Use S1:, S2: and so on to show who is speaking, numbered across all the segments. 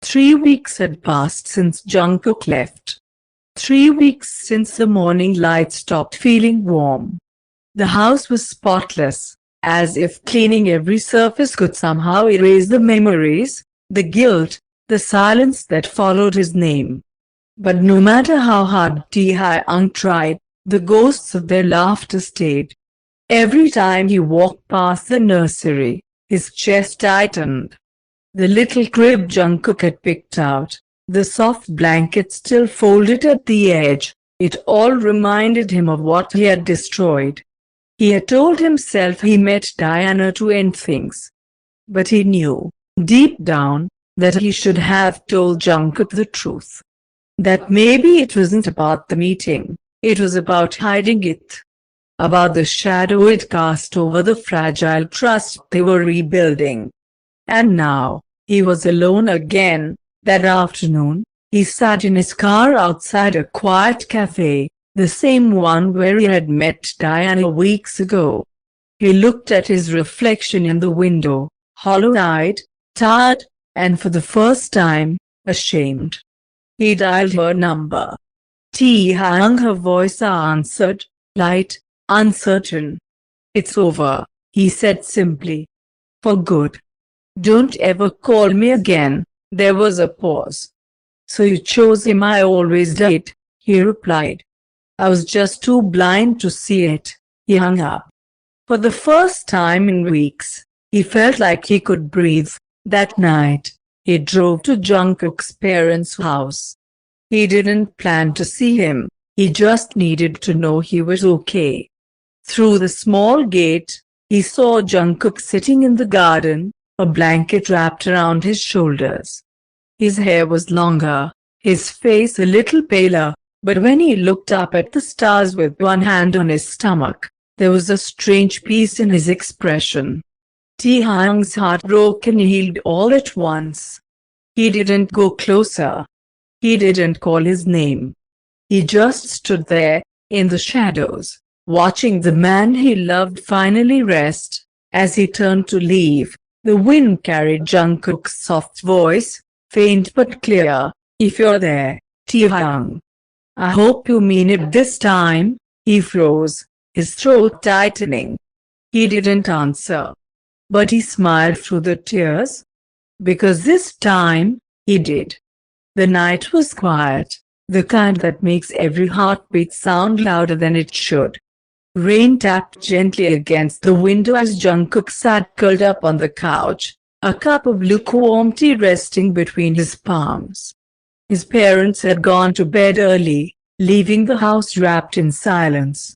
S1: 3 weeks had passed since Jungkook left. 3 weeks since the morning light stopped feeling warm. The house was spotless, as if cleaning every surface could somehow erase the memories, the guilt, the silence that followed his name. But no matter how hard Tae-hyung tried, the ghosts of their laughter stayed. Every time he walked past the nursery, his chest tightened. The little crib Jungkook had picked out, the soft blanket still folded at the edge, it all reminded him of what he had destroyed. He had told himself he met Diana to end things. But he knew, deep down, that he should have told Jungkook the truth. That maybe it wasn't about the meeting, it was about hiding it. About the shadow it cast over the fragile trust they were rebuilding. And now, he was alone again. That afternoon, he sat in his car outside a quiet cafe, the same one where he had met Diana weeks ago. He looked at his reflection in the window, hollow-eyed, tired, and for the first time, ashamed. He dialed her number. Tae-hyung, her voice answered, light, uncertain. "It's over," he said simply. "For good. Don't ever call me again." There was a pause. "So you chose him?" "I always did," he replied. "I was just too blind to see it." He hung up. For the first time in weeks, he felt like he could breathe. That night, he drove to Jungkook's parents' house. He didn't plan to see him, he just needed to know he was okay. Through the small gate, he saw Jungkook sitting in the garden, a blanket wrapped around his shoulders. His hair was longer, his face a little paler, but when he looked up at the stars with one hand on his stomach, there was a strange peace in his expression. Tae-hyung's heart broke and healed all at once. He didn't go closer. He didn't call his name. He just stood there, in the shadows, watching the man he loved finally rest. As he turned to leave, the wind carried Jungkook's soft voice, faint but clear. "If you're there, Tae-hyung, I hope you mean it this time." He froze, his throat tightening. He didn't answer. But he smiled through the tears. Because this time, he did. The night was quiet, the kind that makes every heartbeat sound louder than it should. Rain tapped gently against the window as Jungkook sat curled up on the couch, a cup of lukewarm tea resting between his palms. His parents had gone to bed early, leaving the house wrapped in silence.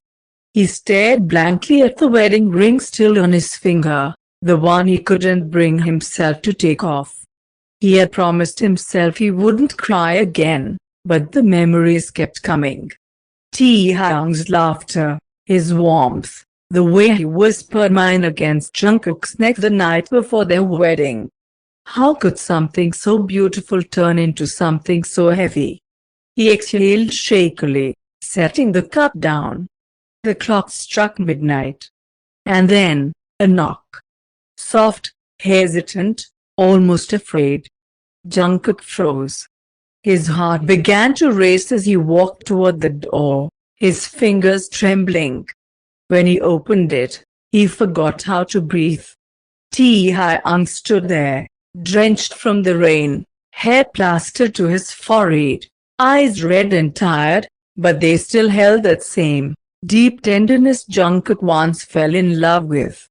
S1: He stared blankly at the wedding ring still on his finger, the one he couldn't bring himself to take off. He had promised himself he wouldn't cry again, but the memories kept coming. Tae-hyung's laughter, his warmth, the way he whispered mine against Jungkook's neck the night before their wedding. How could something so beautiful turn into something so heavy? He exhaled shakily, setting the cup down. The clock struck midnight. And then, a knock. Soft, hesitant, almost afraid. Jungkook froze. His heart began to race as he walked toward the door, his fingers trembling. When he opened it, he forgot how to breathe. Tae-hyung stood there, drenched from the rain, hair plastered to his forehead, eyes red and tired, but they still held that same, deep tenderness Jungkook once fell in love with.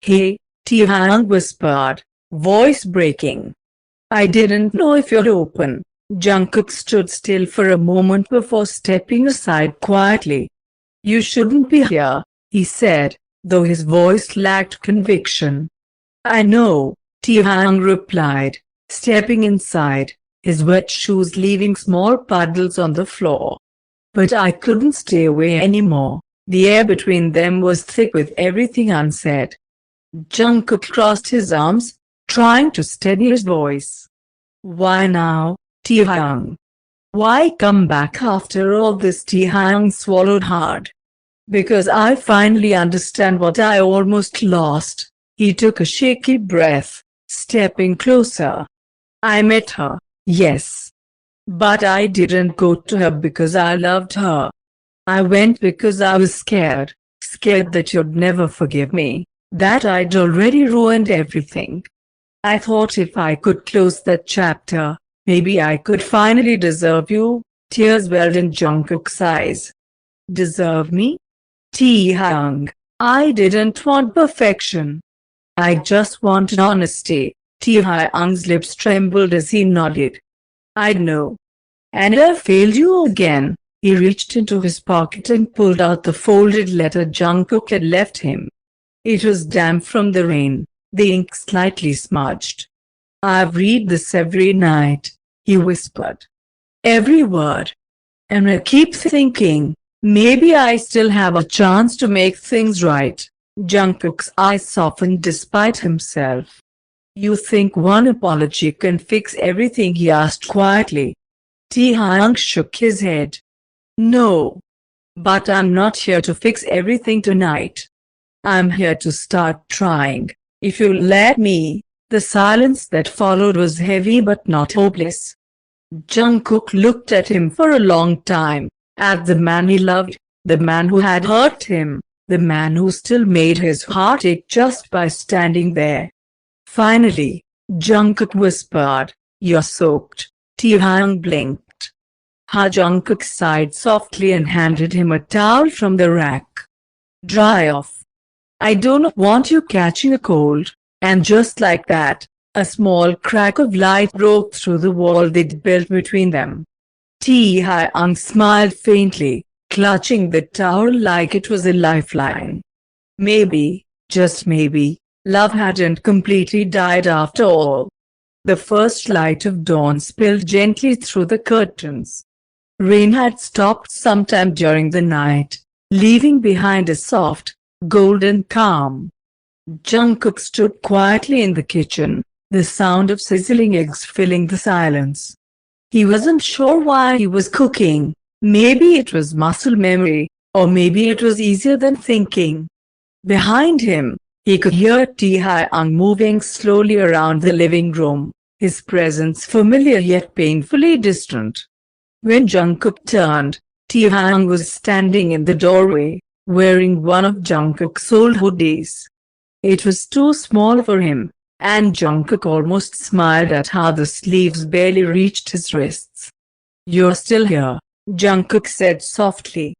S1: "Hey," Tae-hyung whispered, voice breaking. "I didn't know if you'd open." Jungkook stood still for a moment before stepping aside quietly. "You shouldn't be here," he said, though his voice lacked conviction. "I know," Tae-hyung replied, stepping inside, his wet shoes leaving small puddles on the floor. "But I couldn't stay away anymore." The air between them was thick with everything unsaid. Jungkook crossed his arms, trying to steady his voice. "Why now, Tae-hyung? Why come back after all this?" Tae-hyung swallowed hard. "Because I finally understand what I almost lost." He took a shaky breath, stepping closer. "I met her," Yes. But I didn't go to her because I loved her. I went because I was scared. Scared that you'd never forgive me. That I'd already ruined everything. I thought if I could close that chapter, maybe I could finally deserve you. Tears welled in Jungkook's eyes. Deserve me? Taehyung. I didn't want perfection. I just wanted honesty. Taehyung's lips trembled as he nodded. I know. And I failed you again. He reached into his pocket and pulled out the folded letter Jungkook had left him. It was damp from the rain, the ink slightly smudged. "I've read this every night," he whispered. "Every word. And I keep thinking, maybe I still have a chance to make things right." Jungkook's eyes softened despite himself. "You think one apology can fix everything?" he asked quietly. Taehyung shook his head. "No. But I'm not here to fix everything tonight. I'm here to start trying, if you'll let me." The silence that followed was heavy but not hopeless. Jungkook looked at him for a long time, at the man he loved, the man who had hurt him, the man who still made his heart ache just by standing there. Finally, Jungkook whispered, "You're soaked." Taehyung blinked. Jungkook sighed softly and handed him a towel from the rack. "Dry off. I don't want you catching a cold." And just like that, a small crack of light broke through the wall they'd built between them. Taehyung smiled faintly, clutching the towel like it was a lifeline. Maybe, just maybe, love hadn't completely died after all. The first light of dawn spilled gently through the curtains. Rain had stopped sometime during the night, leaving behind a soft, golden calm. Jungkook stood quietly in the kitchen, the sound of sizzling eggs filling the silence. He wasn't sure why he was cooking. Maybe it was muscle memory, or maybe it was easier than thinking. Behind him, he could hear Taehyung moving slowly around the living room, his presence familiar yet painfully distant. When Jungkook turned, Taehyung was standing in the doorway, wearing one of Jungkook's old hoodies. It was too small for him, and Jungkook almost smiled at how the sleeves barely reached his wrists. "You're still here," Jungkook said softly.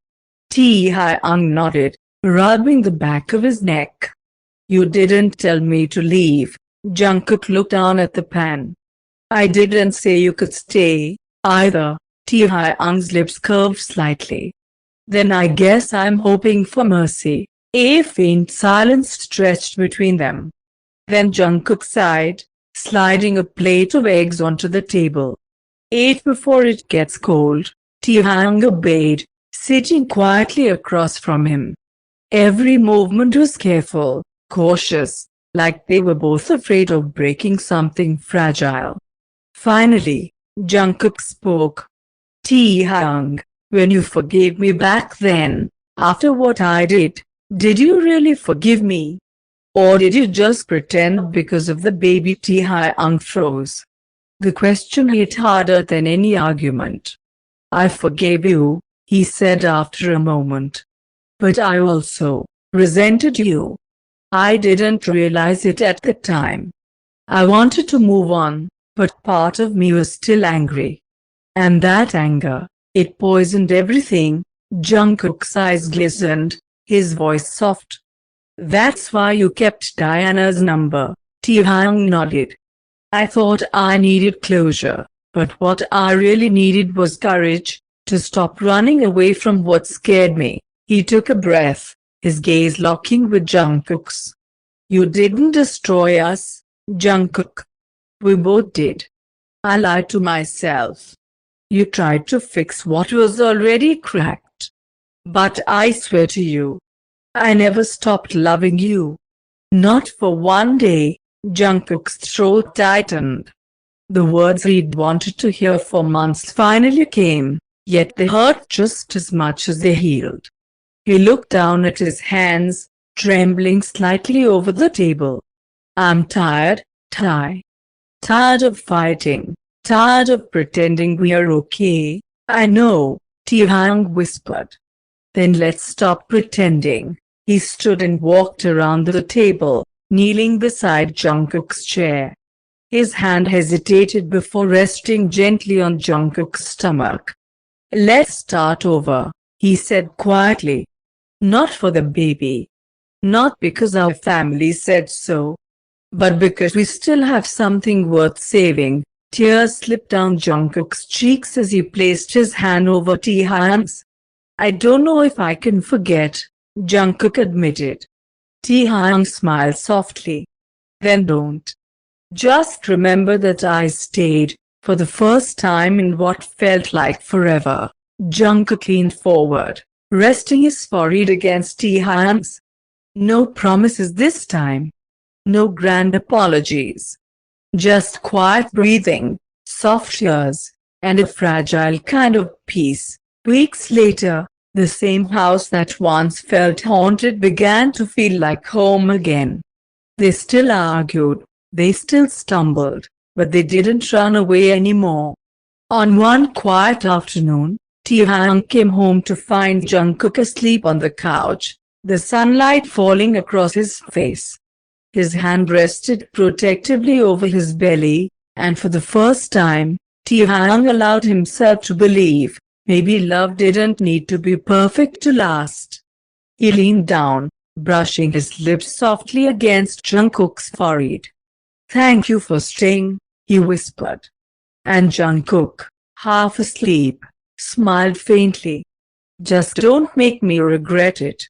S1: Taehyung nodded, rubbing the back of his neck. "You didn't tell me to leave." Jungkook looked down at the pan. "I didn't say you could stay, either." Taehyung's lips curved slightly. "Then I guess I'm hoping for mercy." A faint silence stretched between them. Then Jungkook sighed, sliding a plate of eggs onto the table. "Eat before it gets cold." Taehyung obeyed, sitting quietly across from him. Every movement was careful, cautious, like they were both afraid of breaking something fragile. Finally, Jungkook spoke. "Taehyung, when you forgave me back then, after what I did you really forgive me? Or did you just pretend because of the baby?" Taehyung froze. The question hit harder than any argument. "I forgave you," he said after a moment. "But I also resented you. I didn't realize it at the time. I wanted to move on, but part of me was still angry. And that anger, it poisoned everything." Jungkook's eyes glistened, his voice soft. "That's why you kept Diana's number." Taehyung nodded. "I thought I needed closure, but what I really needed was courage, to stop running away from what scared me." He took a breath, his gaze locking with Jungkook's. "You didn't destroy us, Jungkook. We both did. I lied to myself. You tried to fix what was already cracked. But I swear to you, I never stopped loving you. Not for one day." Jungkook's throat tightened. The words he'd wanted to hear for months finally came, yet they hurt just as much as they healed. He looked down at his hands, trembling slightly over the table. "I'm tired, tired of fighting, tired of pretending we're okay? I know, Taehyung whispered. Then let's stop pretending. He stood and walked around the table, kneeling beside Jungkook's chair. His hand hesitated before resting gently on Jungkook's stomach. Let's start over, he said quietly. Not for the baby. Not because our family said so. But because we still have something worth saving. Tears slipped down Jungkook's cheeks as he placed his hand over Taehyung's. I don't know if I can forget, Jungkook admitted. Taehyung smiled softly. Then don't. Just remember that I stayed, for the first time in what felt like forever. Jungkook leaned forward, resting his forehead against Taehyung's. No promises this time. No grand apologies. Just quiet breathing, soft tears, and a fragile kind of peace. Weeks later, the same house that once felt haunted began to feel like home again. They still argued, they still stumbled, but they didn't run away anymore. On one quiet afternoon, Taehyung came home to find Jungkook asleep on the couch, the sunlight falling across his face. His hand rested protectively over his belly, and for the first time, Taehyung allowed himself to believe, maybe love didn't need to be perfect to last. He leaned down, brushing his lips softly against Jungkook's forehead. Thank you for staying, he whispered. And Jungkook, half asleep, smiled faintly. Just don't make me regret it.